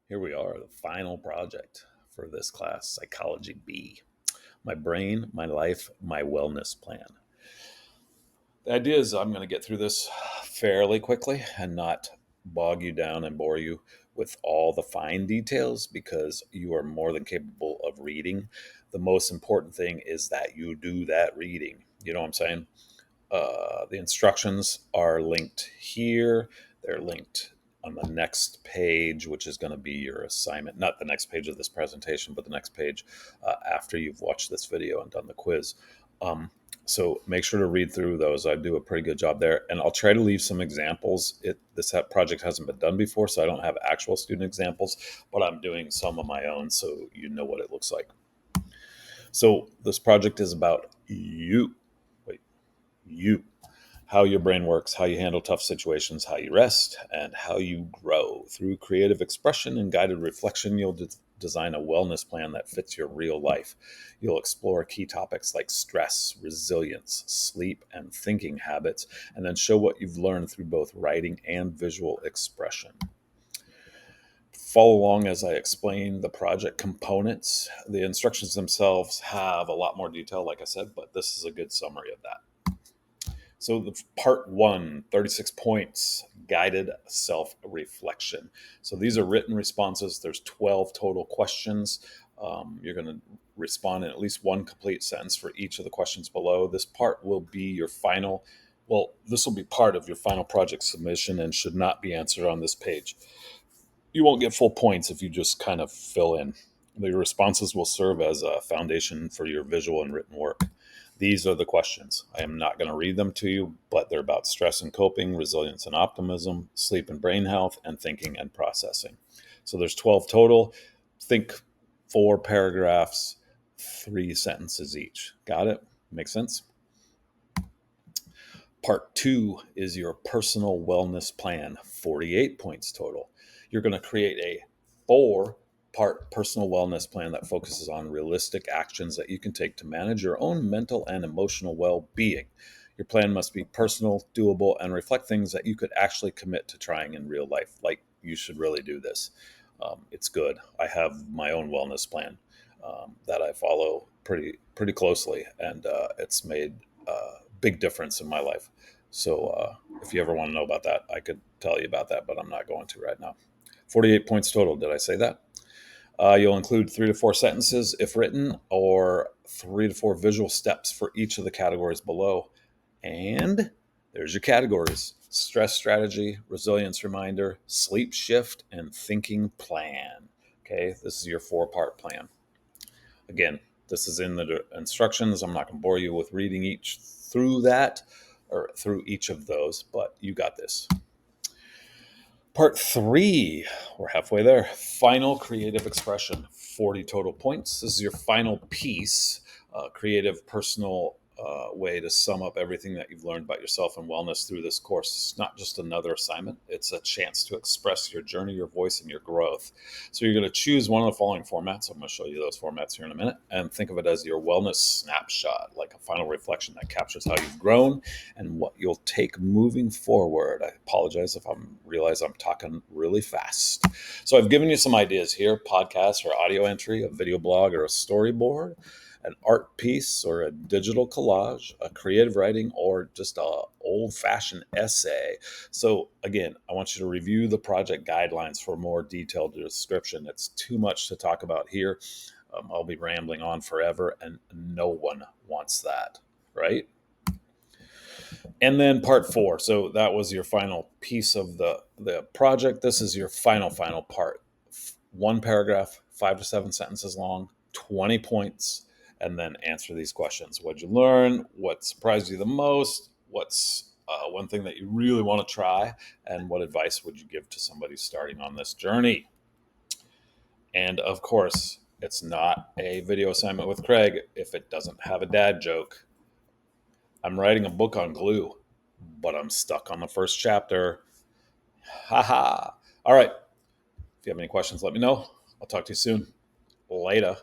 Here we are, the final project for this class, Psychology B. My brain, my life, my wellness plan. The idea is I'm going to get through this fairly quickly and not bog you down and bore you with all the fine details because you are more than capable of reading. The most important thing is that you do that reading. You know what I'm saying? The instructions are linked here. They're linked on the next page, which is going to be your assignment. Not the next page of this presentation, but the next page after you've watched this video and done the quiz. Um, so make sure to read through those. I do a pretty good job there, and I'll try to leave some examples. This project hasn't been done before, so I don't have actual student examples, but I'm doing some of my own, so you know what it looks like. So this project is about you. Wait, you, how your brain works, how you handle tough situations, how you rest, and how you grow. Through creative expression and guided reflection, you'll design a wellness plan that fits your real life. You'll explore key topics like stress, resilience, sleep, and thinking habits, and then show what you've learned through both writing and visual expression. Follow along as I explain the project components. The instructions themselves have a lot more detail, like I said, but this is a good summary of that. So, the part one, 36 points, guided self-reflection. So these are written responses. There's 12 total questions. You're going to respond in at least one complete sentence for each of the questions below. This part will be your final, this will be part of your final project submission and should not be answered on this page. You won't get full points if you just kind of fill in. The responses will serve as a foundation for your visual and written work. These are the questions. I am not going to read them to you, but they're about stress and coping, resilience and optimism, sleep and brain health, and thinking and processing. So there's 12 total. Think 4 paragraphs, 3 sentences each. Got it? Makes sense? Part 2 is your personal wellness plan, 48 points total. You're going to create a 4-part personal wellness plan that focuses on realistic actions that you can take to manage your own mental and emotional well-being. Your plan must be personal, doable, and reflect things that you could actually commit to trying in real life. Like, you should really do this. It's good. I have my own wellness plan that I follow pretty closely, and it's made a big difference in my life. So if you ever want to know about that, I could tell you about that, but I'm not going to right now. 48 points total. Did I say that? You'll include 3 to 4 sentences if written, or 3 to 4 visual steps for each of the categories below. And there's your categories: stress strategy, resilience reminder, sleep shift, and thinking plan. Okay, this is your 4-part plan. Again, this is in the instructions. I'm not going to bore you with reading each through that or through each of those, but you got this. Part 3, we're halfway there. Final creative expression, 40 total points. This is your final piece, creative, personal way to sum up everything that you've learned about yourself and wellness through this course. It's not just another assignment, it's a chance to express your journey, your voice, and your growth. So you're going to choose one of the following formats. I'm going to show you those formats here in a minute, and think of it as your wellness snapshot, like a final reflection that captures how you've grown and what you'll take moving forward. I apologize if I realize I'm talking really fast. So I've given you some ideas here: podcast or audio entry, a video blog or a storyboard, an art piece or a digital collage, a creative writing, or just a old-fashioned essay. So again, I want you to review the project guidelines for a more detailed description. It's too much to talk about here. I'll be rambling on forever, and no one wants that, right? And then part 4. So that was your final piece of the project. This is your final part. 1 paragraph, 5 to 7 sentences long, 20 points, and then answer these questions. What'd you learn? What surprised you the most? What's one thing that you really want to try? And what advice would you give to somebody starting on this journey? And of course, it's not a video assignment with Craig if it doesn't have a dad joke. I'm writing a book on glue, but I'm stuck on the first chapter. Haha. All right. If you have any questions, let me know. I'll talk to you soon. Later.